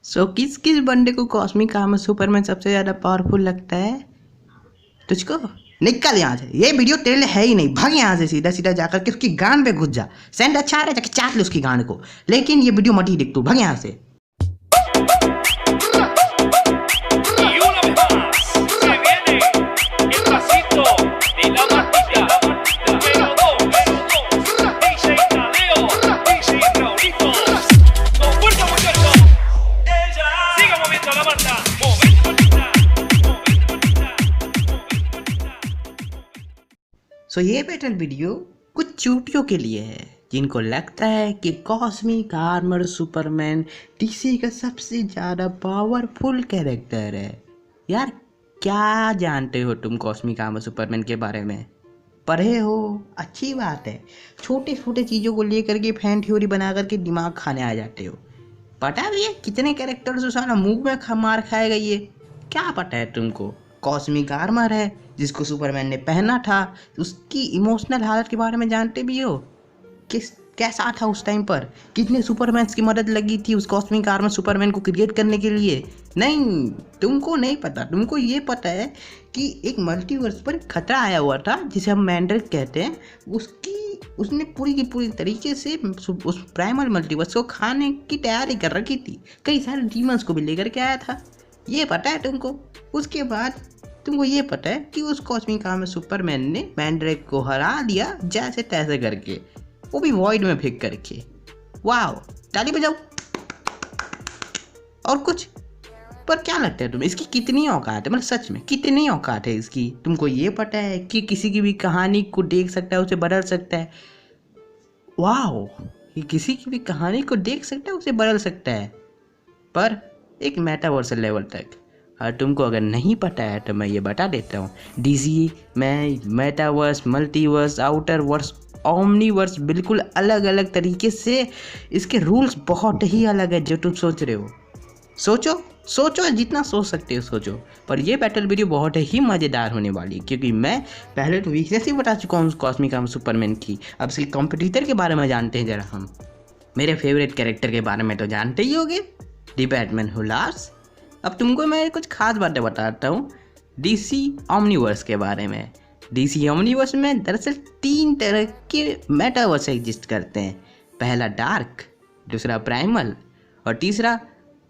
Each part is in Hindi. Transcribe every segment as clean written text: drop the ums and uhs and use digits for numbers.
किस किस बंदे को कॉस्मिक आर्मर सुपरमैन सबसे ज़्यादा पावरफुल लगता है? तुझको? निकल यहाँ से, ये वीडियो तेरे लिए है ही नहीं। भाग यहाँ से, सीधा सीधा जाकर के उसकी गांड पे घुस जा। सेंड अच्छा आ रहा है, जाके चाट ले उसकी गांड को, लेकिन ये वीडियो मत ही देख तू। भाग यहाँ से। Y una vez más se viene el pasito de la matita. Número 2, DJ Tadeo, DJ Raulito. Con fuerza, muchachos. Siga moviendo la mata. Movete, matita. Movete, matita. Movete, matita. ये बैटल वीडियो कुछ चूतियों के लिए है जिनको लगता है कि कॉस्मिक आर्मर सुपरमैन डीसी का सबसे ज़्यादा पावरफुल कैरेक्टर है। यार क्या जानते हो तुम कॉस्मिक आर्मर सुपरमैन के बारे में? पढ़े हो? अच्छी बात है। छोटे छोटे चीज़ों को लेकर के फैन थ्योरी बना करके दिमाग खाने आ जाते हो। पता भी है कितने कैरेक्टर्स उस साला मुंह में मार खाएगा ये? क्या पता है तुमको? कॉस्मिक आर्मर है जिसको सुपरमैन ने पहना था, उसकी इमोशनल हालत के बारे में जानते भी हो? कैसा था उस टाइम पर? कितने सुपरमैन्स की मदद लगी थी उस कॉस्मिक आर्मर सुपरमैन को क्रिएट करने के लिए? नहीं, तुमको नहीं पता। तुमको ये पता है कि एक मल्टीवर्स पर खतरा आया हुआ था जिसे हम मैंड्रिक कहते हैं। उसने पूरी की पूरी तरीके से उस प्राइमल मल्टीवर्स को खाने की तैयारी कर रखी थी। कई सारे डीमंस को भी लेकर के आया था, ये पता है तुमको। उसके बाद तुमको ये पता है कि उस कॉस्मिक आर्मर सुपरमैन ने मैंड्रिक को हरा दिया जैसे तैसे करके, वो भी वॉइड में फेंक करके। वाह, ताली बजाओ। और कुछ? पर क्या लगता है तुम्हें इसकी कितनी औकात है? मतलब सच में कितनी औकात है इसकी? तुमको ये पता है कि किसी की भी कहानी को देख सकता है, उसे बदल सकता है? वाह, ये किसी की भी कहानी को देख सकता है, उसे बदल सकता है, पर एक मेटावर्सल लेवल तक। और तुमको अगर नहीं पता है तो मैं ये बता देता हूँ। डीसी में metaverse, multiverse, outer verse, omniverse बिल्कुल अलग अलग तरीके से इसके रूल्स बहुत ही अलग है जो तुम सोच रहे हो। सोचो जितना सोच सकते हो सोचो। पर ये बैटल वीडियो बहुत ही मज़ेदार होने वाली है क्योंकि मैं पहले तो वीकनेस ही बता चुका हूँ कॉस्मिक आर्मर सुपरमैन की। अब इसके कॉम्पिटिटर के बारे में जानते हैं जरा हम। मेरे फेवरेट कैरेक्टर के बारे में तो जानते ही होगे, द बैटमैन हू लाफ्स। अब तुमको मैं कुछ खास बातें बताता हूँ डीसी ओमनीवर्स के बारे में। डीसी ओमनीवर्स में दरअसल 3 तरह के मेटावर्स एग्जिस्ट करते हैं। पहला डार्क, दूसरा प्राइमल और तीसरा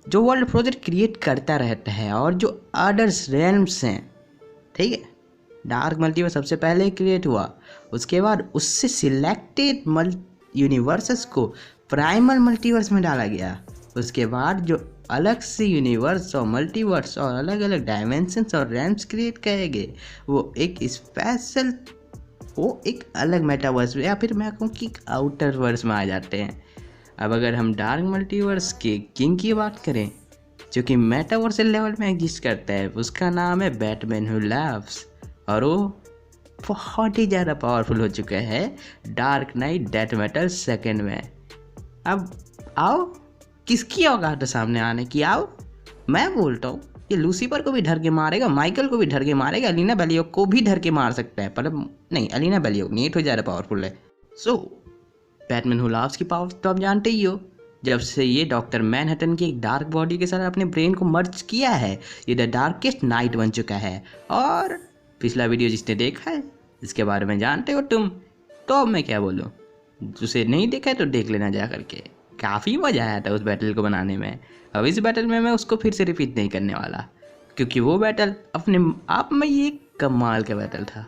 जो वर्ल्ड प्रोजेक्ट क्रिएट करता रहता है और जो अदर्स रेल्म्स हैं। ठीक है, डार्क मल्टीवर्स सबसे पहले क्रिएट हुआ, उसके बाद उससे सिलेक्टेड यूनिवर्सेस को प्राइमल मल्टीवर्स में डाला गया। उसके बाद जो अलग से यूनिवर्स और मल्टीवर्स और अलग अलग डायमेंशंस और रैम्स क्रिएट करेंगे वो एक अलग मेटावर्स या फिर मैं कहूँ कि आउटर वर्स में आ जाते हैं। अब अगर हम डार्क मल्टीवर्स के किंग की बात करें जो कि मेटावर्सल लेवल में एग्जिस्ट करता है, उसका नाम है बैटमैन हू लाफ्स और वो बहुत ही ज़्यादा पावरफुल हो चुका है dark night death metal second में। अब आओ, किसकी औकात है सामने आने की? आओ, मैं बोलता हूँ ये लूसीफर को भी डर के मारेगा, माइकल को भी डर के मारेगा, अलीना बेलियोक को भी डर के मार सकता है। पर नहीं, अलीना बेलियोक नहीं, तो ज़्यादा पावरफुल है। बैटमैन हू लाफ्स की पावर तो आप जानते ही हो। जब से ये डॉक्टर मैनहट्टन की एक डार्क बॉडी के साथ अपने ब्रेन को मर्ज किया है, ये द डार्केस्ट नाइट बन चुका है। और पिछला वीडियो जिसने देखा है इसके बारे में जानते हो तुम, तो अब मैं क्या बोलूँ। उसे नहीं देखा है तो देख लेना जा करके, काफ़ी मज़ा आया था उस बैटल को बनाने में। अब इस बैटल में मैं उसको फिर से रिपीट नहीं करने वाला क्योंकि वो बैटल अपने आप में ये कमाल का बैटल था।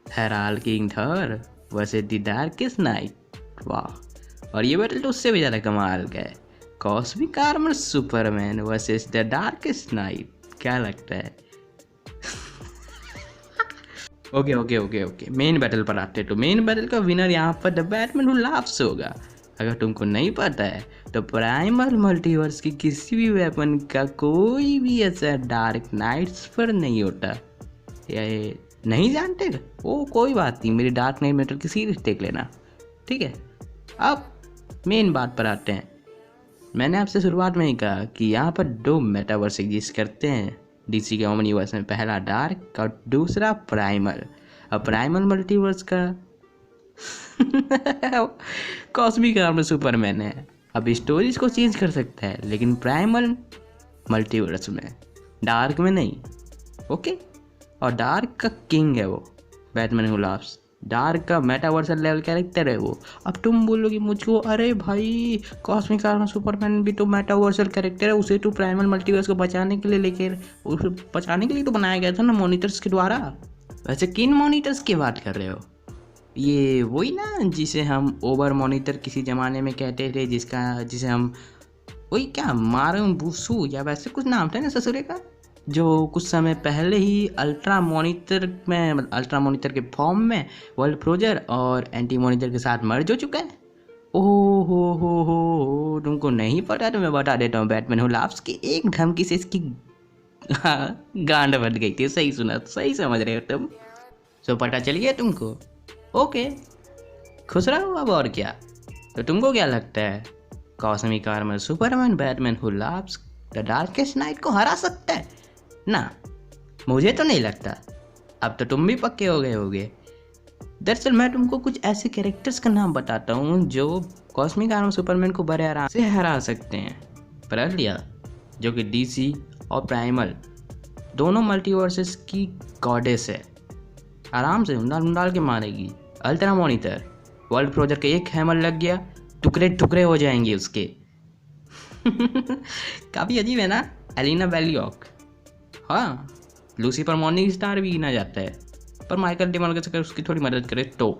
Herald king Thor versus the darkest night. वाह, और ये बैटल तो उससे भी ज़्यादा कमाल का है, cosmic armour Superman versus the darkest night. क्या लगता है? ओके, मेन बैटल पर आते तो मेन बैटल का विनर यहाँ पर द बैटमैन हू लाफ्स होगा। अगर तुमको नहीं पता है तो प्राइमल मल्टीवर्स की किसी भी वेपन का कोई भी असर डार्क नाइट्स पर नहीं होता। ये नहीं जानते? वो कोई बात नहीं, मेरी डार्क नाइट मेटल की सीरीज देख लेना, ठीक है। अब मेन बात पर आते हैं। मैंने आपसे शुरुआत में ही कहा कि यहाँ पर 2 मेटावर्स एग्जिस्ट करते हैं डीसी के ओमनीवर्स में, पहला डार्क और दूसरा प्राइमल। अब प्राइमल मल्टीवर्स का कॉस्मिक आर्मर सुपरमैन है। अब स्टोरीज को चेंज कर सकता है, लेकिन प्राइमल मल्टीवर्स में, डार्क में नहीं। ओके, और डार्क का किंग है वो बैटमैन हू लाफ्स, डार्क का मेटावर्सल लेवल कैरेक्टर है वो। अब तुम बोलोगे मुझको, अरे भाई कॉस्मिक आर्मर सुपरमैन भी तो मेटावर्सल कैरेक्टर है, उसे तो प्राइमल मल्टीवर्स को बचाने के लिए उसे बचाने के लिए तो बनाया गया था ना मॉनिटर्स के द्वारा। वैसे किन मॉनिटर्स की बात कर रहे हो? ये वही ना जिसे हम ओवर मॉनिटर किसी ज़माने में कहते थे, जिसे हम वही क्या मारून बुसू या वैसे कुछ नाम था ना ससुरे का, जो कुछ समय पहले ही अल्ट्रा मॉनिटर के फॉर्म में वर्ल्ड फ्रोजर और एंटी मॉनिटर के साथ मर्ज हो चुका है। ओह हो, तुमको नहीं पता तो मैं बता देता हूँ। बैटमैन हू लाफ्स की एक धमकी से इसकी गांड बन गई थी। सही सुना, सही समझ रहे हो तुम। सो पता चल गया तुमको? ओके, खुश रहो अब, और क्या। तो तुमको क्या लगता है, cosmic armour Superman Batman who laughs the darkest night को हरा सकता है? ना, मुझे तो नहीं लगता। अब तो तुम भी पक्के हो गए होगे। दरअसल मैं तुमको कुछ ऐसे कैरेक्टर्स का नाम बताता हूँ जो कॉस्मिक आर्मर सुपरमैन को बड़े आराम से हरा सकते हैं। परलिया, जो कि डीसी और प्राइमल दोनों मल्टीवर्सेस की गॉडेस है, आराम से उंडाल के मारेगी। अल्ट्रा मॉनिटर, वर्ल्ड फ्रोजर के एक हैमर लग गया, टुकड़े टुकड़े हो जाएंगे उसके। काफ़ी अजीब है ना। एलिना बेलियोक, हाँ, लूसीफर मॉर्निंग स्टार भी गिना जाता है, पर माइकल डिमॉर्गन अगर उसकी थोड़ी मदद करे तो।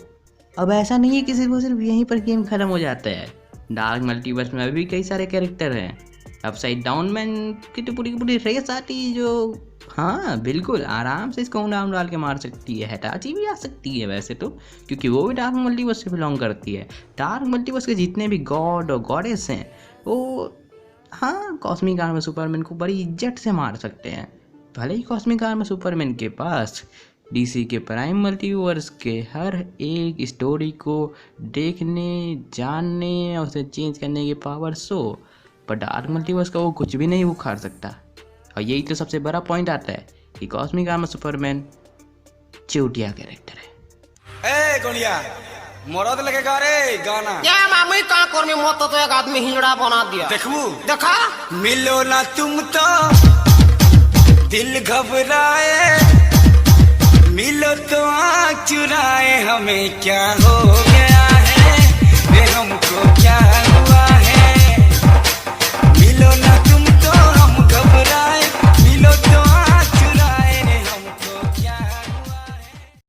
अब ऐसा नहीं है कि सिर्फ यहीं पर गेम खत्म हो जाता है। डार्क मल्टीवर्स में अभी भी कई सारे कैरेक्टर हैं। अपसाइड डाउन मैन की तो पूरी रेस आती है जो, हाँ बिल्कुल, आराम से इसको उंडाल डाल के मार सकती है। हिटाची भी आ सकती है वैसे तो, क्योंकि वो भी डार्क मल्टीवर्स से बिलोंग करती है। डार्क मल्टीवर्स के जितने भी गॉड और गॉडेस हैं वो, हाँ, कॉस्मिक आर्मर सुपरमैन को बड़ी इज्जत से मार सकते हैं। भले ही कॉस्मिक आर्मर सुपरमैन के पास डीसी के प्राइम मल्टीवर्स के हर एक स्टोरी को देखने, जानने और उसे चेंज करने की पावर पर डार्क मल्टीवर्स का वो कुछ भी नहीं उखाड़ सकता। और यही तो सबसे बड़ा पॉइंट आता है कि कॉस्मिक आर्मर सुपरमैन चूतिया कैरेक्टर है। ए गोलिया, मरद लगे गा रे गाना। क्या मामी का कर में मत तो एक आदमी हिजड़ा बना दिया। देखबू देखा, मिलो ना तुम तो दिल घबराए, मिलो तो आँख चुराए, हमें क्या हो गया है, वे हमको क्या हुआ है, मिलो ना